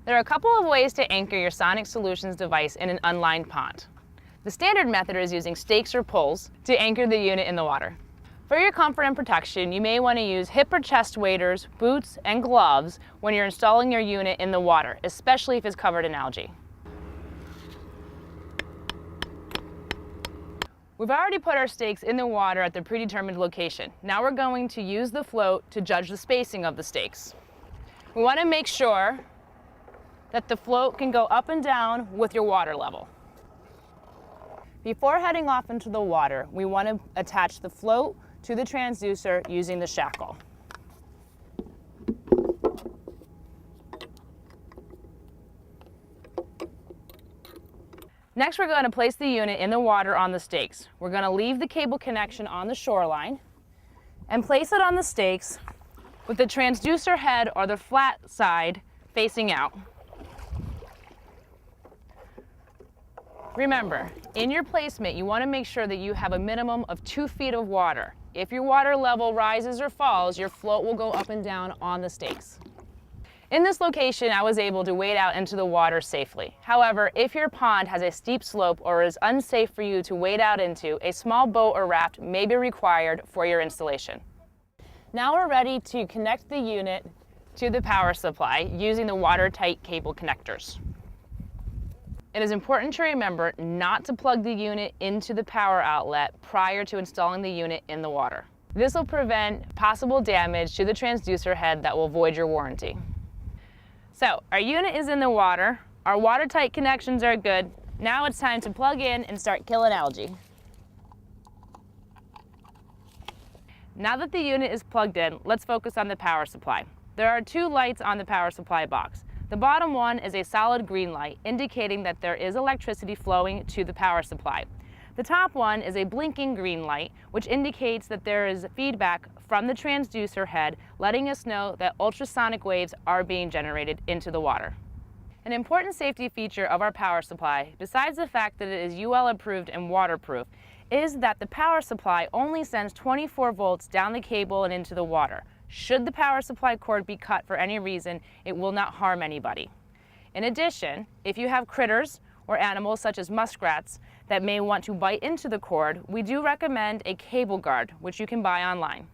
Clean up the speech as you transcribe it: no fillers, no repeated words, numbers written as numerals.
There are a couple of ways to anchor your SonicSolutions device in an unlined pond. The standard method is using stakes or poles to anchor the unit in the water. For your comfort and protection, you may want to use hip or chest waders, boots, and gloves when you're installing your unit in the water, especially if it's covered in algae. We've already put our stakes in the water at the predetermined location. Now we're going to use the float to judge the spacing of the stakes. We want to make sure that the float can go up and down with your water level. Before heading off into the water, we want to attach the float to the transducer using the shackle. Next, we're going to place the unit in the water on the stakes. We're going to leave the cable connection on the shoreline and place it on the stakes with the transducer head or the flat side facing out. Remember, in your placement, you want to make sure that you have a minimum of 2 feet of water. If your water level rises or falls, your float will go up and down on the stakes. In this location, I was able to wade out into the water safely. However, if your pond has a steep slope or is unsafe for you to wade out into, a small boat or raft may be required for your installation. Now we're ready to connect the unit to the power supply using the watertight cable connectors. It is important to remember not to plug the unit into the power outlet prior to installing the unit in the water. This will prevent possible damage to the transducer head that will void your warranty. So, our unit is in the water, our watertight connections are good. Now it's time to plug in and start killing algae. Now that the unit is plugged in, let's focus on the power supply. There are 2 lights on the power supply box. The bottom one is a solid green light, indicating that there is electricity flowing to the power supply. The top one is a blinking green light, which indicates that there is feedback from the transducer head, letting us know that ultrasonic waves are being generated into the water. An important safety feature of our power supply, besides the fact that it is UL approved and waterproof, is that the power supply only sends 24 volts down the cable and into the water. Should the power supply cord be cut for any reason, it will not harm anybody. In addition, if you have critters or animals such as muskrats that may want to bite into the cord, we do recommend a cable guard, which you can buy online.